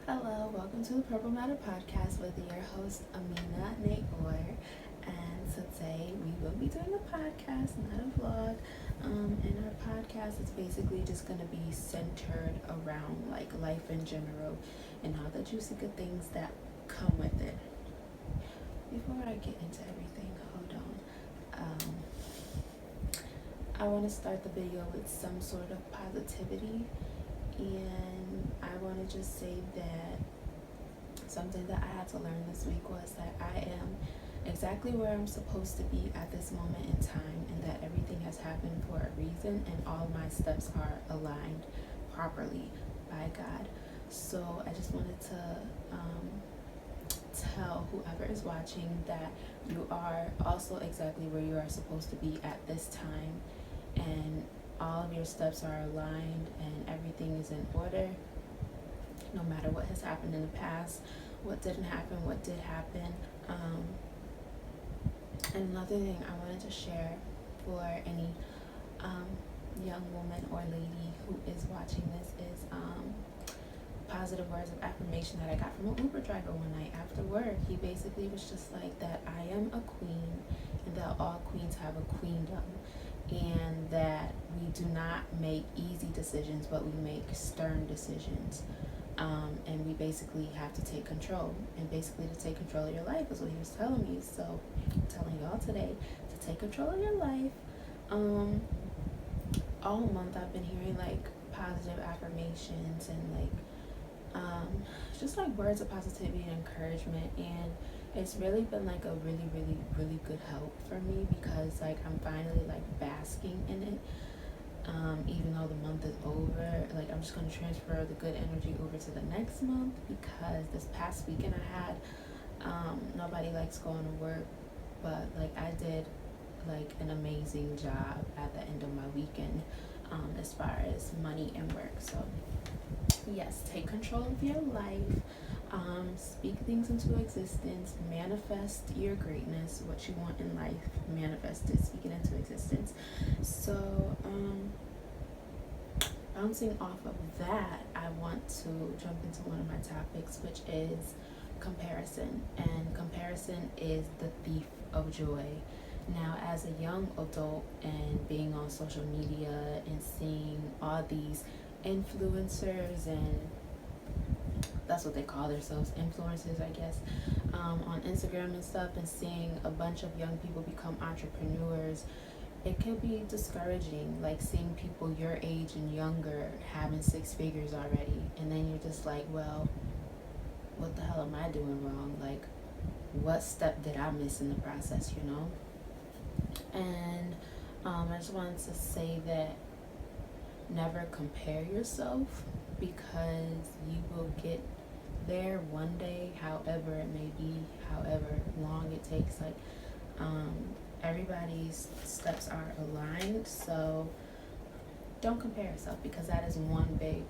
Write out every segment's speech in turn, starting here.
Hello, welcome to the PurplMatterPodcast with your host Amina Naor. And today we will be doing a podcast, not a vlog. And our podcast is basically just going to be centered around like life in general and all the juicy good things that come with it. Before I get into everything, hold on. I want to start the video with some sort of positivity, and I want to just say that something that I had to learn this week was that I am exactly where I'm supposed to be at this moment in time, and that everything has happened for a reason, and all my steps are aligned properly by God. So I just wanted to tell whoever is watching that you are also exactly where you are supposed to be at this time, and all of your steps are aligned and everything is in order, no matter what has happened in the past, what didn't happen, what did happen. And another thing I wanted to share for any young woman or lady who is watching this is positive words of affirmation that I got from an Uber driver one night after work. He basically was just like that I am a queen and that all queens have a queendom, and that we do not make easy decisions, but we make stern decisions. And we basically have to take control. And basically to take control of your life is what he was telling me. So I'm telling y'all today to take control of your life. All month I've been hearing like positive affirmations and like just like words of positivity and encouragement, and it's really been like a really good help for me, because like I'm finally like basking in it. Even though the month is over, like I'm just going to transfer the good energy over to the next month, because this past weekend I had nobody likes going to work, but like I did like an amazing job at the end of my weekend as far as money and work. So yes, take control of your life. Speak things into existence. Manifest your greatness. What you want in life, manifest it. Speak it into existence. So, bouncing off of that, I want to jump into one of my topics, which is comparison. And comparison is the thief of joy. Now, as a young adult and being on social media and seeing all these influencers, and that's what they call themselves, influencers, I guess, on Instagram and stuff, and seeing a bunch of young people become entrepreneurs, it can be discouraging, like seeing people your age and younger having six figures already, and then you're just like, well, what the hell am I doing wrong? Like, what step did I miss in the process, you know? And I just wanted to say that never compare yourself, because you will get there one day, however it may be, however long it takes. Like everybody's steps are aligned, so don't compare yourself, because that is one big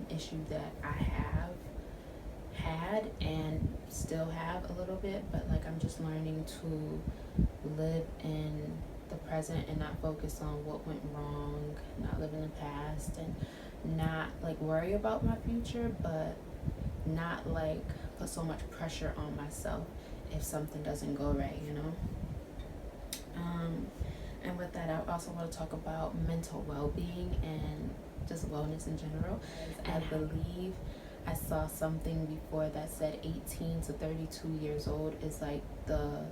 issue that I have had and still have a little bit, but like I'm just learning to live in the present and not focus on what went wrong, not live in the past, and not like worry about my future, but not like put so much pressure on myself if something doesn't go right, you know? And with that, I also want to talk about mental well-being and just wellness in general. I believe I saw something before that said 18 to 32 years old is like the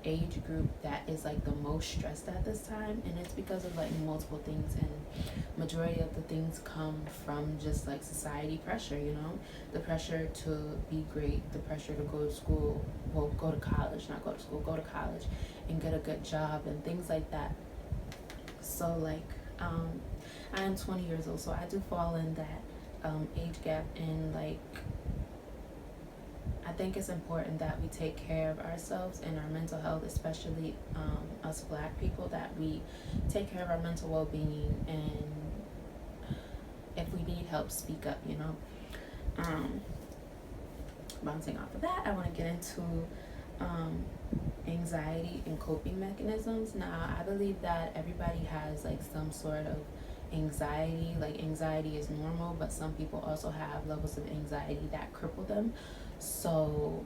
age group that is like the most stressed at this time, and it's because of like multiple things, and majority of the things come from just like society pressure, you know, the pressure to be great, the pressure to go to school, well, go to college, not go to school, go to college and get a good job and things like that. So like I am 20 years old, so I do fall in that age gap, and like I think it's important that we take care of ourselves and our mental health, especially us Black people, that we take care of our mental well-being, and if we need help, speak up, you know. Bouncing off of that, I want to get into anxiety and coping mechanisms. Now, I believe that everybody has like some sort of anxiety. Like, anxiety is normal, but some people also have levels of anxiety that cripple them. So,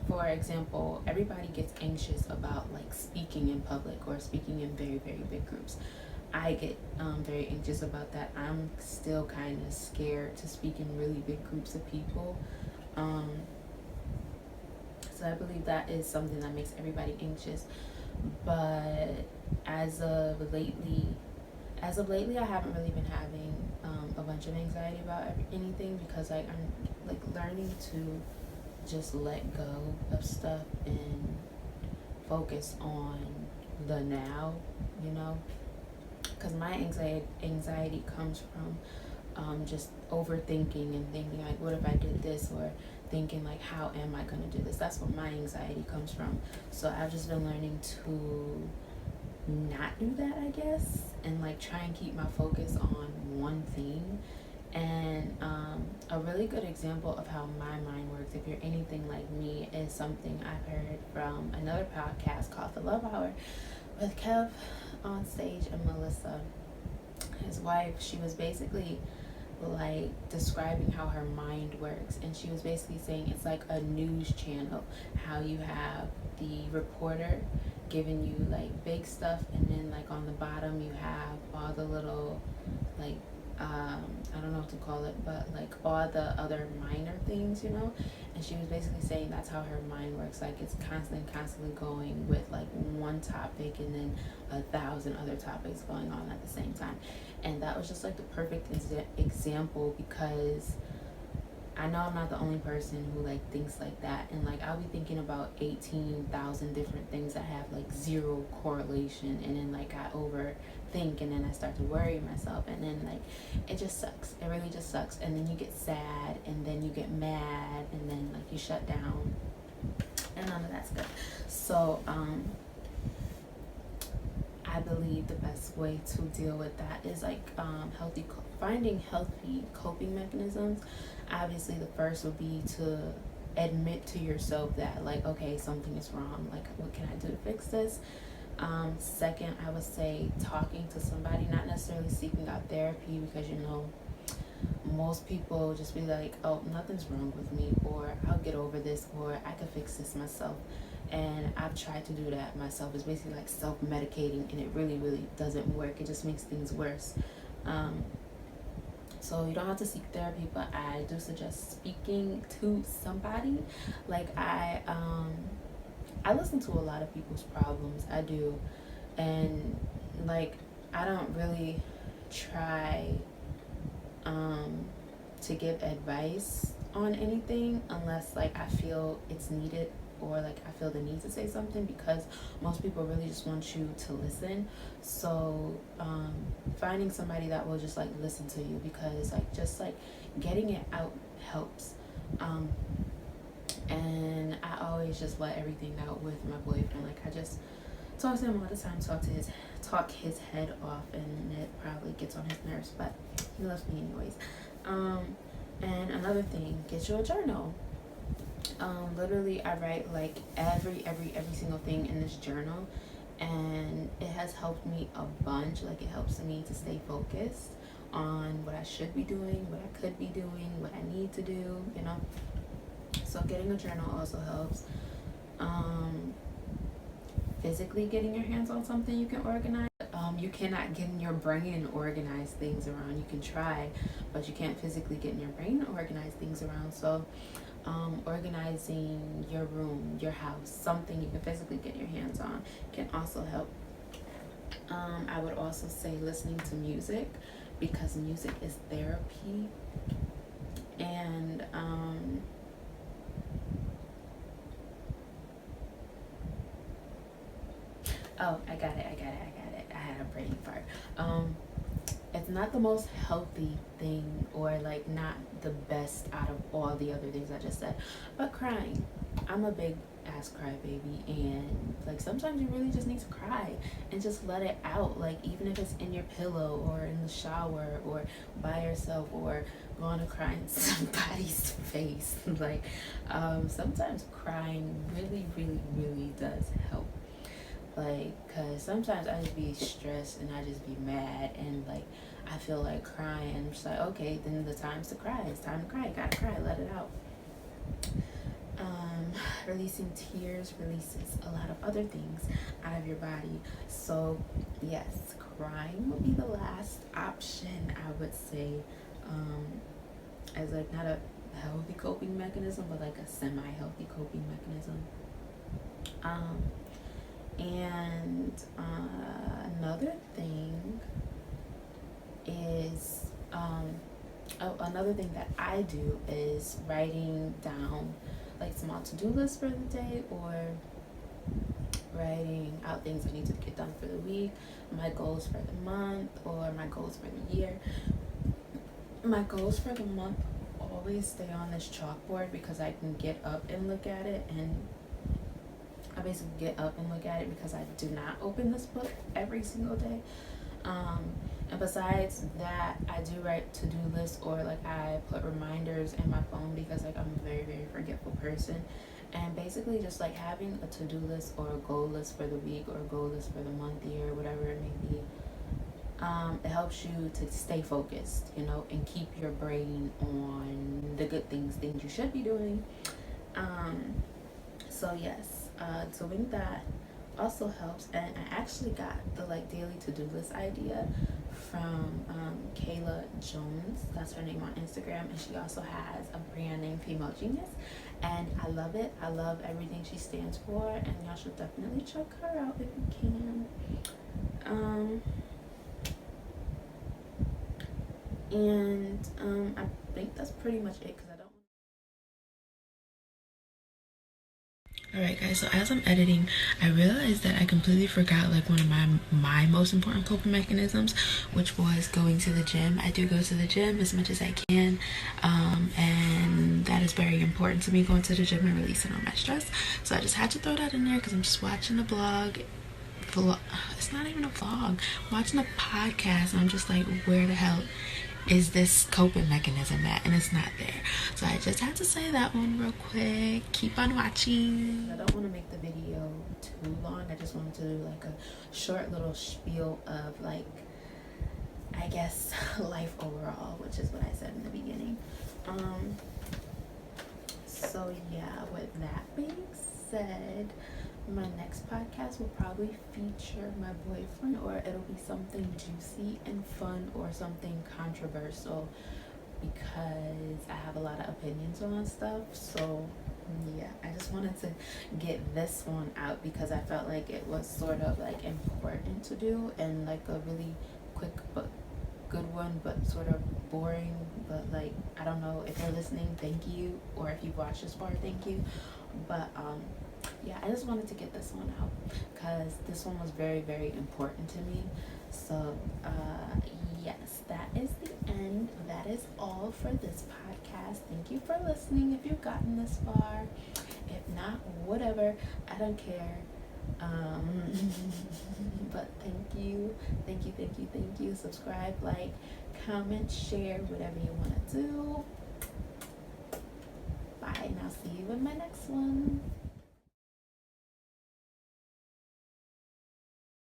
for example, everybody gets anxious about like speaking in public or speaking in very, very big groups. I get very anxious about that. I'm still kind of scared to speak in really big groups of people. Um, so I believe that is something that makes everybody anxious. But as of lately, I haven't really been having a bunch of anxiety about anything, because like I'm like learning to just let go of stuff and focus on the now, you know, because my anxiety comes from just overthinking and thinking like, what if I did this, or thinking like, how am I going to do this? That's what my anxiety comes from. So I've just been learning to not do that, I guess, and like try and keep my focus on one thing. And a really good example of how my mind works, if you're anything like me, is something I've heard from another podcast called The Love Hour with Kev on stage and Melissa, his wife. She was basically like describing how her mind works, and she was basically saying it's like a news channel, how you have the reporter giving you like big stuff, and then like on the bottom you have all the little like I don't know what to call it, but like all the other minor things, you know. And she was basically saying that's how her mind works. Like, it's constantly going with like one topic and then 1,000 other topics going on at the same time. And that was just like the perfect example, because I know I'm not the only person who like thinks like that, and like I'll be thinking about 18,000 different things that have like zero correlation, and then like I overthink, and then I start to worry myself, and then like it just sucks. It really just sucks. And then you get sad, and then you get mad, and then like you shut down, and none of that's good. So I believe the best way to deal with that is like finding healthy coping mechanisms. Obviously, the first would be to admit to yourself that like, okay, something is wrong. Like, what can I do to fix this? Second, I would say talking to somebody, not necessarily seeking out therapy, because you know most people just be like, oh, nothing's wrong with me, or I'll get over this, or I can fix this myself. And I've tried to do that myself. It's basically like self-medicating, and it really, really doesn't work. It just makes things worse. So you don't have to seek therapy, but I do suggest speaking to somebody. Like I listen to a lot of people's problems. I do, and like I don't really try to give advice on anything unless like I feel it's needed, or like I feel the need to say something, because most people really just want you to listen. So finding somebody that will just like listen to you, because like just like getting it out helps. And I always just let everything out with my boyfriend. Like, I just talk to him all the time, talk his head off, and it probably gets on his nerves, but he loves me anyways. And another thing, get you a journal. Literally I write like every single thing in this journal, and it has helped me a bunch. Like, it helps me to stay focused on what I should be doing, what I could be doing, what I need to do, you know. So getting a journal also helps. Physically getting your hands on something you can organize. You cannot get in your brain and organize things around. You can try, but you can't physically get in your brain and organize things around. So organizing your room, your house, something you can physically get your hands on can also help. I would also say listening to music, because music is therapy. And oh, I got it. I had a brain fart. It's not the most healthy thing, or like not the best out of all the other things I just said, but crying. I'm a big ass crybaby, and like sometimes you really just need to cry and just let it out. Like, even if it's in your pillow, or in the shower, or by yourself, or going to cry in somebody's face. Like sometimes crying really, really, really does help. Like, cause sometimes I just be stressed and I just be mad and like I feel like crying. I'm just like, okay, then the time's to cry. It's time to cry. Gotta cry. Let it out. Releasing tears releases a lot of other things out of your body. So yes, crying would be the last option, I would say, as like not a healthy coping mechanism, but like a semi-healthy coping mechanism. And another thing is another thing that I do is writing down like small to-do lists for the day, or writing out things I need to get done for the week, my goals for the month, or my goals for the year. My goals for the month always stay on this chalkboard because I can get up and look at it, and I basically get up and look at it because I do not open this book every single day. And besides that, I do write to-do lists, or like I put reminders in my phone because like I'm a very, very forgetful person. And basically just like having a to-do list or a goal list for the week or a goal list for the month, year, whatever it may be, it helps you to stay focused, you know, and keep your brain on the good things you should be doing. So yes, doing that also helps. And I actually got the like daily to-do list idea from Kayla Jones. That's her name on Instagram, and she also has a brand named Female Genius, and I love it. I love everything she stands for, and y'all should definitely check her out if you can. I think that's pretty much it, because I don't. Alright guys, so as I'm editing, I realized that I completely forgot like one of my most important coping mechanisms, which was going to the gym. I do go to the gym as much as I can, and that is very important to me, going to the gym and releasing all my stress. So I just had to throw that in there because I'm just watching a it's not even a vlog, I'm watching a podcast, and I'm just like, where the hell is this coping mechanism at? And it's not there. So I just had to say that one real quick. Keep on watching. I don't want to make the video too long. I just wanted to do like a short little spiel of like, I guess, life overall, which is what I said in the beginning. So yeah, with that being said, my next podcast will probably feature my boyfriend, or it'll be something juicy and fun, or something controversial, because I have a lot of opinions on stuff. So yeah, I just wanted to get this one out because I felt like it was sort of like important to do, and like a really quick but good one, but sort of boring. But like, I don't know if you're listening, thank you, or if you've watched this far, thank you. But yeah, I just wanted to get this one out because this one was very, very important to me. So yes, that is the end. That is all for this podcast. Thank you for listening if you've gotten this far. If not, whatever, I don't care. But thank you. Subscribe, like, comment, share, whatever you want to do. Bye, and I'll see you in my next one.